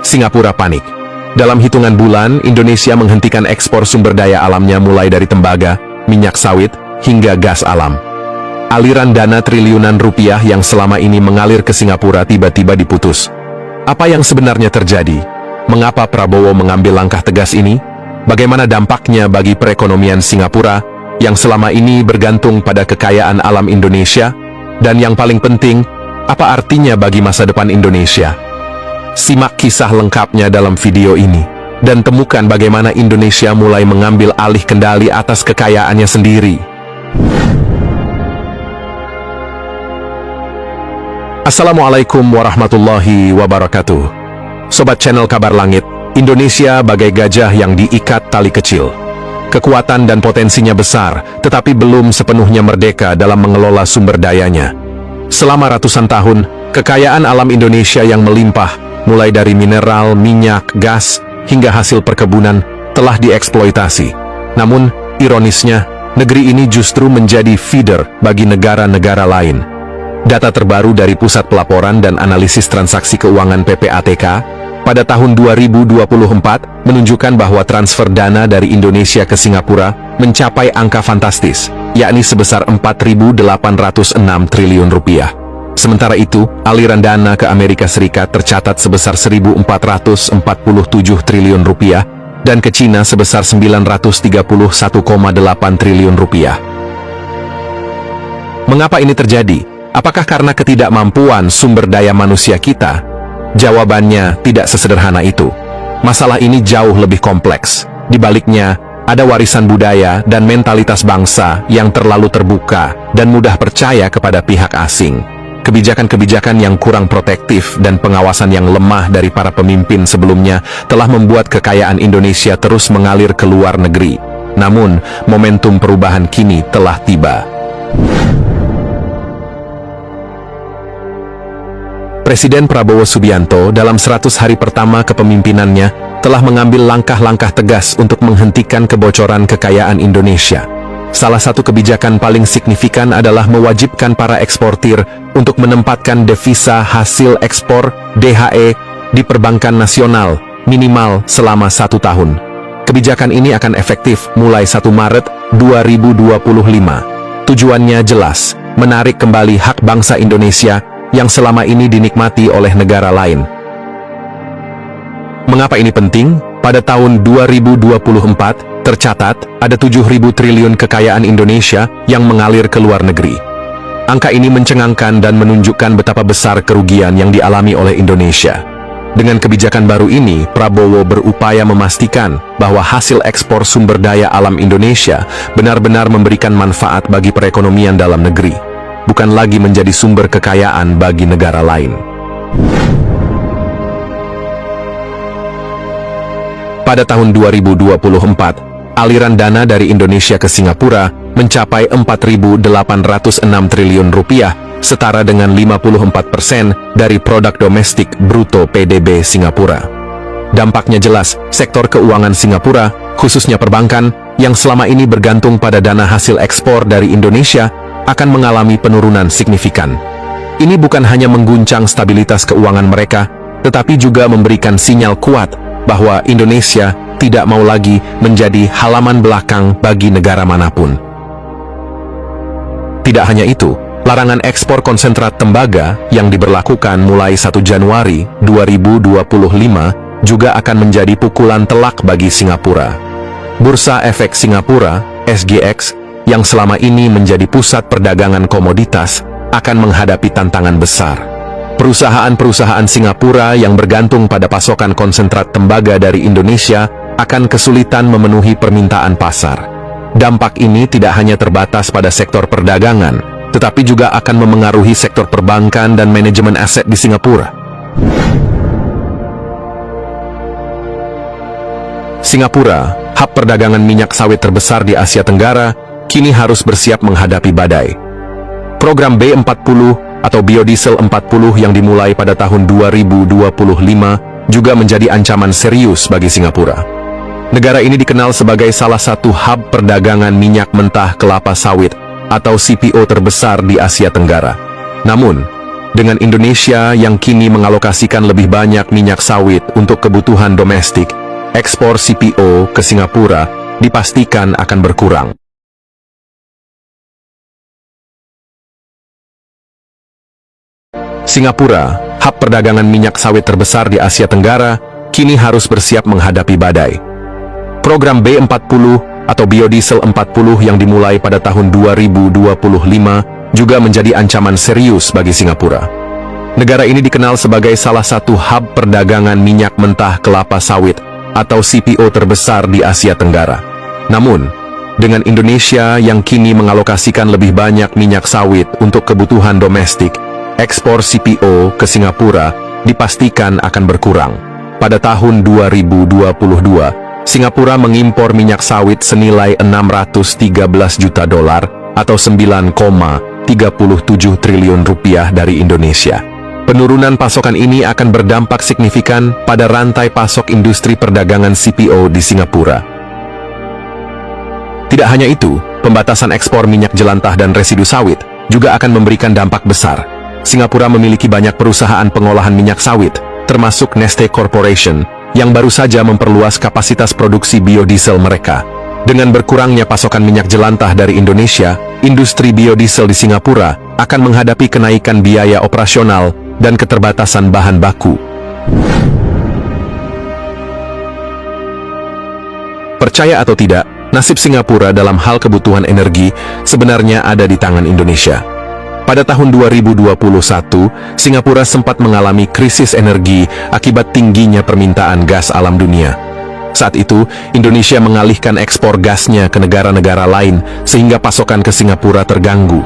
Singapura panik. Dalam hitungan bulan, Indonesia menghentikan ekspor sumber daya alamnya mulai dari tembaga, minyak sawit, hingga gas alam. Aliran dana triliunan rupiah yang selama ini mengalir ke Singapura tiba-tiba diputus. Apa yang sebenarnya terjadi? Mengapa Prabowo mengambil langkah tegas ini? Bagaimana dampaknya bagi perekonomian Singapura yang selama ini bergantung pada kekayaan alam Indonesia? Dan yang paling penting, apa artinya bagi masa depan Indonesia? Simak kisah lengkapnya dalam video ini, dan temukan bagaimana Indonesia mulai mengambil alih kendali atas kekayaannya sendiri. Assalamualaikum warahmatullahi wabarakatuh. Sobat channel Kabar Langit, Indonesia bagai gajah yang diikat tali kecil. Kekuatan dan potensinya besar, tetapi belum sepenuhnya merdeka dalam mengelola sumber dayanya. Selama ratusan tahun, kekayaan alam Indonesia yang melimpah, mulai dari mineral, minyak, gas, hingga hasil perkebunan, telah dieksploitasi. Namun, ironisnya, negeri ini justru menjadi feeder bagi negara-negara lain. Data terbaru dari Pusat Pelaporan dan Analisis Transaksi Keuangan PPATK pada tahun 2024 menunjukkan bahwa transfer dana dari Indonesia ke Singapura mencapai angka fantastis, yakni sebesar 4.806 triliun rupiah. Sementara itu, aliran dana ke Amerika Serikat tercatat sebesar 1.447 triliun rupiah dan ke Cina sebesar 931,8 triliun rupiah. Mengapa ini terjadi? Apakah karena ketidakmampuan sumber daya manusia kita? Jawabannya tidak sesederhana itu. Masalah ini jauh lebih kompleks. Di baliknya, ada warisan budaya dan mentalitas bangsa yang terlalu terbuka dan mudah percaya kepada pihak asing. Kebijakan-kebijakan yang kurang protektif dan pengawasan yang lemah dari para pemimpin sebelumnya telah membuat kekayaan Indonesia terus mengalir ke luar negeri. Namun, momentum perubahan kini telah tiba. Presiden Prabowo Subianto dalam 100 hari pertama kepemimpinannya telah mengambil langkah-langkah tegas untuk menghentikan kebocoran kekayaan Indonesia. Salah satu kebijakan paling signifikan adalah mewajibkan para eksportir untuk menempatkan devisa hasil ekspor (DHE) di perbankan nasional minimal selama 1 tahun. Kebijakan ini akan efektif mulai 1 Maret 2025. Tujuannya jelas, menarik kembali hak bangsa Indonesia yang selama ini dinikmati oleh negara lain. Mengapa ini penting? Pada tahun 2024, tercatat ada 7.000 triliun kekayaan Indonesia yang mengalir ke luar negeri. Angka ini mencengangkan dan menunjukkan betapa besar kerugian yang dialami oleh Indonesia. Dengan kebijakan baru ini, Prabowo berupaya memastikan bahwa hasil ekspor sumber daya alam Indonesia benar-benar memberikan manfaat bagi perekonomian dalam negeri, bukan lagi menjadi sumber kekayaan bagi negara lain. Pada tahun 2024, aliran dana dari Indonesia ke Singapura mencapai 4.806 triliun rupiah, setara dengan 54% dari produk domestik bruto PDB Singapura. Dampaknya jelas, sektor keuangan Singapura, khususnya perbankan, yang selama ini bergantung pada dana hasil ekspor dari Indonesia, akan mengalami penurunan signifikan. Ini bukan hanya mengguncang stabilitas keuangan mereka, tetapi juga memberikan sinyal kuat bahwa Indonesia tidak mau lagi menjadi halaman belakang bagi negara manapun. Tidak hanya itu, larangan ekspor konsentrat tembaga yang diberlakukan mulai 1 Januari 2025 juga akan menjadi pukulan telak bagi Singapura. Bursa Efek Singapura, SGX, yang selama ini menjadi pusat perdagangan komoditas, akan menghadapi tantangan besar. Perusahaan-perusahaan Singapura yang bergantung pada pasokan konsentrat tembaga dari Indonesia akan kesulitan memenuhi permintaan pasar. Dampak ini tidak hanya terbatas pada sektor perdagangan, tetapi juga akan memengaruhi sektor perbankan dan manajemen aset di Singapura. Singapura, hub perdagangan minyak sawit terbesar di Asia Tenggara, kini harus bersiap menghadapi badai. Program B40 atau biodiesel 40 yang dimulai pada tahun 2025 juga menjadi ancaman serius bagi Singapura. Negara ini dikenal sebagai salah satu hub perdagangan minyak mentah kelapa sawit atau CPO terbesar di Asia Tenggara. Namun, dengan Indonesia yang kini mengalokasikan lebih banyak minyak sawit untuk kebutuhan domestik, ekspor CPO ke Singapura dipastikan akan berkurang. Singapura, hub perdagangan minyak sawit terbesar di Asia Tenggara, kini harus bersiap menghadapi badai. Program B40 atau biodiesel 40 yang dimulai pada tahun 2025 juga menjadi ancaman serius bagi Singapura. Negara ini dikenal sebagai salah satu hub perdagangan minyak mentah kelapa sawit atau CPO terbesar di Asia Tenggara. Namun, dengan Indonesia yang kini mengalokasikan lebih banyak minyak sawit untuk kebutuhan domestik, ekspor CPO ke Singapura dipastikan akan berkurang. Pada tahun 2022, Singapura mengimpor minyak sawit senilai 613 juta dolar atau 9,37 triliun rupiah dari Indonesia. Penurunan pasokan ini akan berdampak signifikan pada rantai pasok industri perdagangan CPO di Singapura. Tidak hanya itu, pembatasan ekspor minyak jelantah dan residu sawit juga akan memberikan dampak besar. Singapura memiliki banyak perusahaan pengolahan minyak sawit, termasuk Neste Corporation, yang baru saja memperluas kapasitas produksi biodiesel mereka. Dengan berkurangnya pasokan minyak jelantah dari Indonesia, industri biodiesel di Singapura akan menghadapi kenaikan biaya operasional dan keterbatasan bahan baku. Percaya atau tidak, nasib Singapura dalam hal kebutuhan energi sebenarnya ada di tangan Indonesia. Pada tahun 2021, Singapura sempat mengalami krisis energi akibat tingginya permintaan gas alam dunia. Saat itu, Indonesia mengalihkan ekspor gasnya ke negara-negara lain sehingga pasokan ke Singapura terganggu.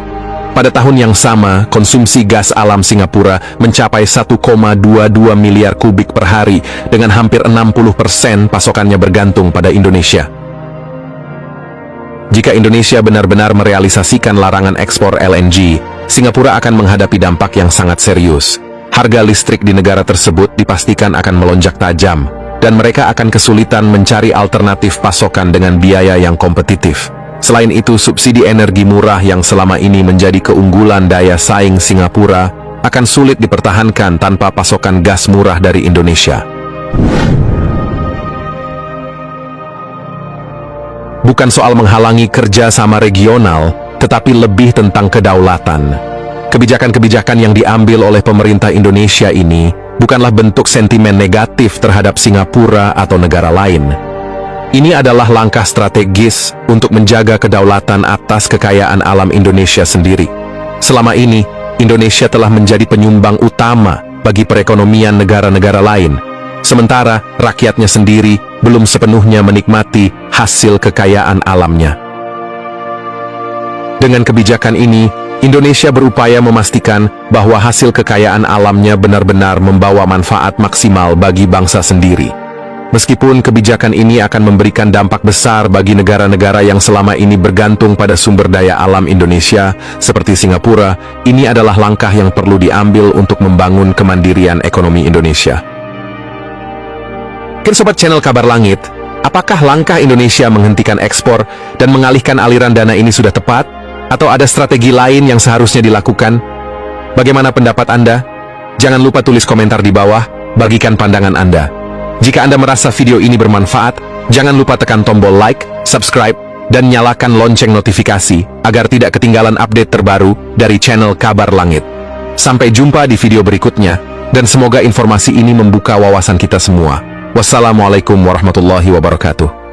Pada tahun yang sama, konsumsi gas alam Singapura mencapai 1,22 miliar kubik per hari dengan hampir 60% pasokannya bergantung pada Indonesia. Jika Indonesia benar-benar merealisasikan larangan ekspor LNG, Singapura akan menghadapi dampak yang sangat serius. Harga listrik di negara tersebut dipastikan akan melonjak tajam, dan mereka akan kesulitan mencari alternatif pasokan dengan biaya yang kompetitif. Selain itu, subsidi energi murah yang selama ini menjadi keunggulan daya saing Singapura akan sulit dipertahankan tanpa pasokan gas murah dari Indonesia. Bukan soal menghalangi kerjasama regional, tetapi lebih tentang kedaulatan. Kebijakan-kebijakan yang diambil oleh pemerintah Indonesia ini bukanlah bentuk sentimen negatif terhadap Singapura atau negara lain. Ini adalah langkah strategis untuk menjaga kedaulatan atas kekayaan alam Indonesia sendiri. Selama ini, Indonesia telah menjadi penyumbang utama bagi perekonomian negara-negara lain, sementara rakyatnya sendiri belum sepenuhnya menikmati hasil kekayaan alamnya. Dengan kebijakan ini, Indonesia berupaya memastikan bahwa hasil kekayaan alamnya benar-benar membawa manfaat maksimal bagi bangsa sendiri. Meskipun kebijakan ini akan memberikan dampak besar bagi negara-negara yang selama ini bergantung pada sumber daya alam Indonesia, seperti Singapura, ini adalah langkah yang perlu diambil untuk membangun kemandirian ekonomi Indonesia. Sobat channel Kabar Langit, apakah langkah Indonesia menghentikan ekspor dan mengalihkan aliran dana ini sudah tepat? Atau ada strategi lain yang seharusnya dilakukan? Bagaimana pendapat Anda? Jangan lupa tulis komentar di bawah, bagikan pandangan Anda. Jika Anda merasa video ini bermanfaat, jangan lupa tekan tombol like, subscribe, dan nyalakan lonceng notifikasi agar tidak ketinggalan update terbaru dari channel Kabar Langit. Sampai jumpa di video berikutnya, dan semoga informasi ini membuka wawasan kita semua. Wassalamualaikum warahmatullahi wabarakatuh.